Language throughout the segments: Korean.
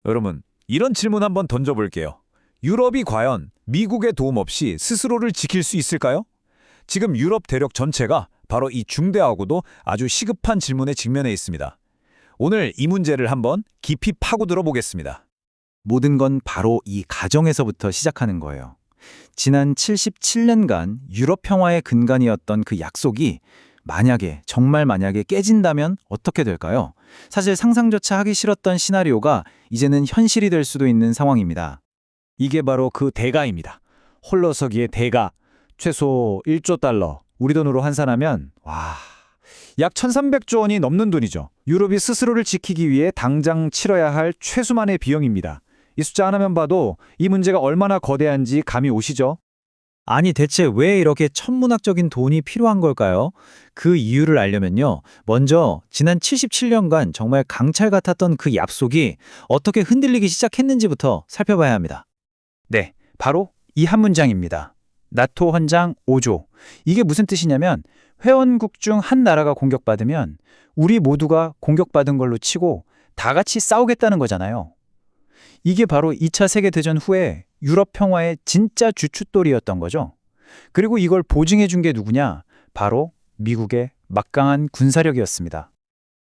여러분, 이런 질문 한번 던져볼게요. 유럽이 과연 미국의 도움 없이 스스로를 지킬 수 있을까요? 지금 유럽 대륙 전체가 바로 이 중대하고도 아주 시급한 질문에 직면해 있습니다. 오늘 이 문제를 한번 깊이 파고들어 보겠습니다. 모든 건 바로 이 가정에서부터 시작하는 거예요. 지난 77년간 유럽 평화의 근간이었던 그 약속이 정말 만약에 깨진다면 어떻게 될까요? 사실 상상조차 하기 싫었던 시나리오가 이제는 현실이 될 수도 있는 상황입니다. 이게 바로 그 대가입니다. 홀로서기의 대가, 최소 1조 달러, 우리 돈으로 환산하면 약 1300조 원이 넘는 돈이죠. 유럽이 스스로를 지키기 위해 당장 치러야 할 최소한의 비용입니다. 이 숫자 하나만 봐도 이 문제가 얼마나 거대한지 감이 오시죠? 아니 대체 왜 이렇게 천문학적인 돈이 필요한 걸까요? 그 이유를 알려면요. 먼저 지난 77년간 정말 강철 같았던 그 약속이 어떻게 흔들리기 시작했는지부터 살펴봐야 합니다. 네, 바로 이 한 문장입니다. 나토 헌장 5조. 이게 무슨 뜻이냐면 회원국 중 한 나라가 공격받으면 우리 모두가 공격받은 걸로 치고 다 같이 싸우겠다는 거잖아요. 이게 바로 2차 세계대전 후에 유럽 평화의 진짜 주춧돌이었던 거죠. 그리고 이걸 보증해 준 게 누구냐? 바로 미국의 막강한 군사력이었습니다.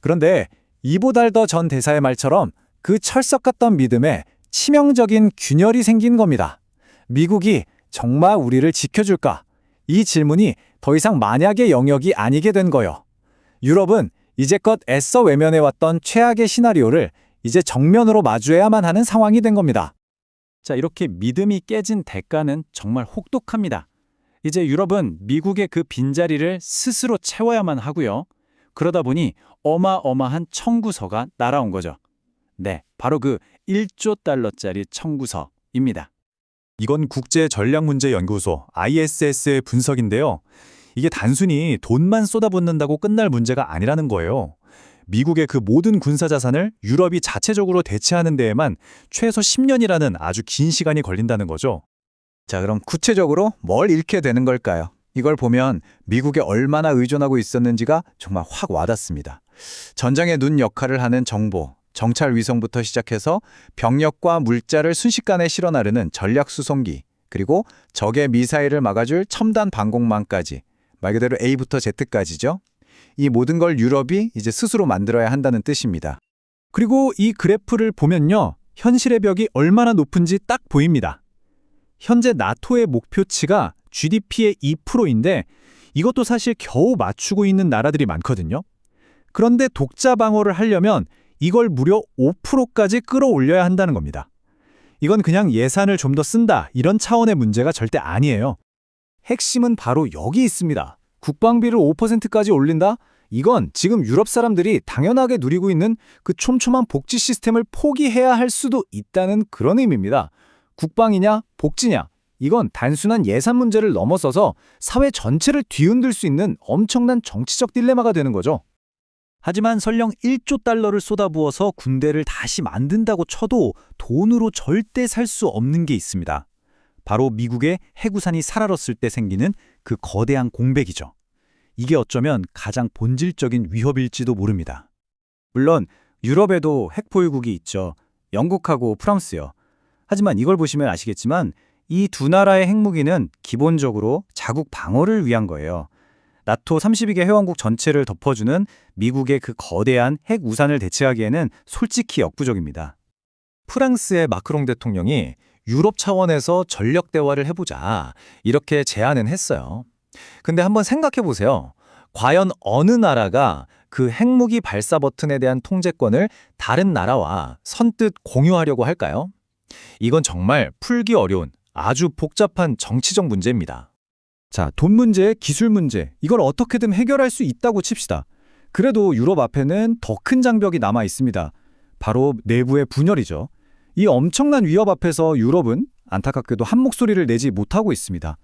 그런데 이보달더 전 대사의 말처럼 그 철석 같던 믿음에 치명적인 균열이 생긴 겁니다. 미국이 정말 우리를 지켜줄까? 이 질문이 더 이상 만약의 영역이 아니게 된 거요. 유럽은 이제껏 애써 외면해왔던 최악의 시나리오를 이제 정면으로 마주해야만 하는 상황이 된 겁니다. 자, 이렇게 믿음이 깨진 대가는 정말 혹독합니다. 이제 유럽은 미국의 그 빈자리를 스스로 채워야만 하고요. 그러다 보니 어마어마한 청구서가 날아온 거죠. 네, 바로 그 1조 달러짜리 청구서입니다. 이건 국제전략문제연구소 ISS의 분석인데요. 이게 단순히 돈만 쏟아붓는다고 끝날 문제가 아니라는 거예요. 미국의 그 모든 군사자산을 유럽이 자체적으로 대체하는 데에만 최소 10년이라는 아주 긴 시간이 걸린다는 거죠. 자, 그럼 구체적으로 뭘 잃게 되는 걸까요? 이걸 보면 미국에 얼마나 의존하고 있었는지가 정말 확 와닿습니다. 전장의 눈 역할을 하는 정보, 정찰 위성부터 시작해서 병력과 물자를 순식간에 실어 나르는 전략 수송기, 그리고 적의 미사일을 막아줄 첨단 방공망까지, 말 그대로 A부터 Z까지죠. 이 모든 걸 유럽이 이제 스스로 만들어야 한다는 뜻입니다. 그리고 이 그래프를 보면요. 현실의 벽이 얼마나 높은지 딱 보입니다. 현재 나토의 목표치가 GDP의 2%인데 이것도 사실 겨우 맞추고 있는 나라들이 많거든요. 그런데 독자 방어를 하려면 이걸 무려 5%까지 끌어올려야 한다는 겁니다. 이건 그냥 예산을 좀 더 쓴다 이런 차원의 문제가 절대 아니에요. 핵심은 바로 여기 있습니다. 국방비를 5%까지 올린다? 이건 지금 유럽 사람들이 당연하게 누리고 있는 그 촘촘한 복지 시스템을 포기해야 할 수도 있다는 그런 의미입니다. 국방이냐, 복지냐, 이건 단순한 예산 문제를 넘어서서 사회 전체를 뒤흔들 수 있는 엄청난 정치적 딜레마가 되는 거죠. 하지만 설령 1조 달러를 쏟아부어서 군대를 다시 만든다고 쳐도 돈으로 절대 살 수 없는 게 있습니다. 바로 미국의 해구산이 살아났을 때 생기는 그 거대한 공백이죠. 이게 어쩌면 가장 본질적인 위협일지도 모릅니다. 물론 유럽에도 핵보유국이 있죠. 영국하고 프랑스요. 하지만 이걸 보시면 아시겠지만 이 두 나라의 핵무기는 기본적으로 자국 방어를 위한 거예요. 나토 32개 회원국 전체를 덮어주는 미국의 그 거대한 핵 우산을 대체하기에는 솔직히 역부족입니다. 프랑스의 마크롱 대통령이 유럽 차원에서 전력 대화를 해보자 이렇게 제안은 했어요. 근데 한번 생각해 보세요. 과연 어느 나라가 그 핵무기 발사 버튼에 대한 통제권을 다른 나라와 선뜻 공유하려고 할까요? 이건 정말 풀기 어려운 아주 복잡한 정치적 문제입니다. 자, 돈 문제, 기술 문제, 이걸 어떻게든 해결할 수 있다고 칩시다. 그래도 유럽 앞에는 더 큰 장벽이 남아 있습니다. 바로 내부의 분열이죠. 이 엄청난 위협 앞에서 유럽은 안타깝게도 한 목소리를 내지 못하고 있습니다.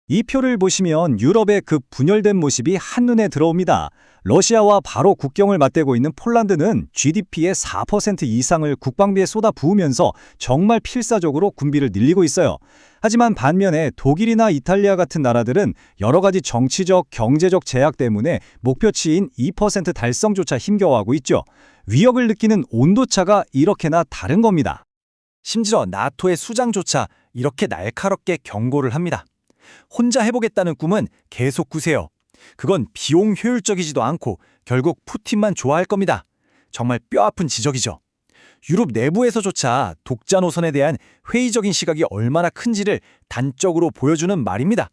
이 표를 보시면 유럽의 그 분열된 모습이 한눈에 들어옵니다. 러시아와 바로 국경을 맞대고 있는 폴란드는 GDP의 4% 이상을 국방비에 쏟아 부으면서 정말 필사적으로 군비를 늘리고 있어요. 하지만 반면에 독일이나 이탈리아 같은 나라들은 여러 가지 정치적, 경제적 제약 때문에 목표치인 2% 달성조차 힘겨워하고 있죠. 위협을 느끼는 온도차가 이렇게나 다른 겁니다. 심지어 나토의 수장조차 이렇게 날카롭게 경고를 합니다. 혼자 해보겠다는 꿈은 계속 꾸세요. 그건 비용 효율적이지도 않고 결국 푸틴만 좋아할 겁니다. 정말 뼈아픈 지적이죠. 유럽 내부에서조차 독자 노선에 대한 회의적인 시각이 얼마나 큰지를 단적으로 보여주는 말입니다.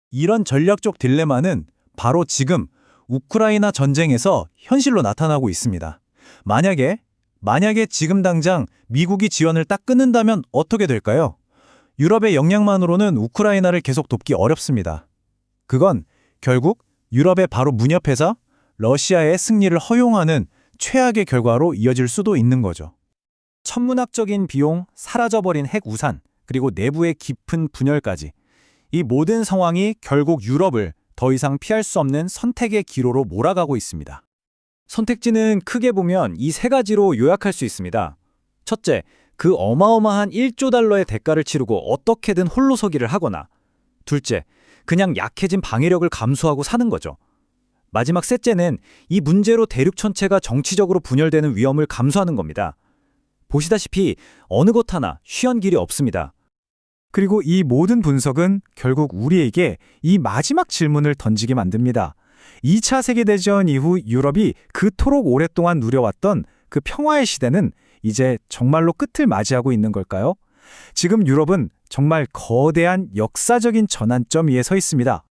이런 전략적 딜레마는 바로 지금 우크라이나 전쟁에서 현실로 나타나고 있습니다. 만약에 지금 당장 미국이 지원을 딱 끊는다면 어떻게 될까요? 유럽의 역량만으로는 우크라이나를 계속 돕기 어렵습니다. 그건 결국 유럽의 바로 문 옆에서 러시아의 승리를 허용하는 최악의 결과로 이어질 수도 있는 거죠. 천문학적인 비용, 사라져버린 핵 우산, 그리고 내부의 깊은 분열까지. 이 모든 상황이 결국 유럽을 더 이상 피할 수 없는 선택의 기로로 몰아가고 있습니다. 선택지는 크게 보면 이 세 가지로 요약할 수 있습니다. 첫째, 그 어마어마한 1조 달러의 대가를 치르고 어떻게든 홀로서기를 하거나, 둘째, 그냥 약해진 방해력을 감수하고 사는 거죠. 마지막 셋째는 이 문제로 대륙 전체가 정치적으로 분열되는 위험을 감수하는 겁니다. 보시다시피 어느 것 하나 쉬운 길이 없습니다. 그리고 이 모든 분석은 결국 우리에게 이 마지막 질문을 던지게 만듭니다. 2차 세계대전 이후 유럽이 그토록 오랫동안 누려왔던 그 평화의 시대는 이제 정말로 끝을 맞이하고 있는 걸까요? 지금 유럽은 정말 거대한 역사적인 전환점 위에 서 있습니다.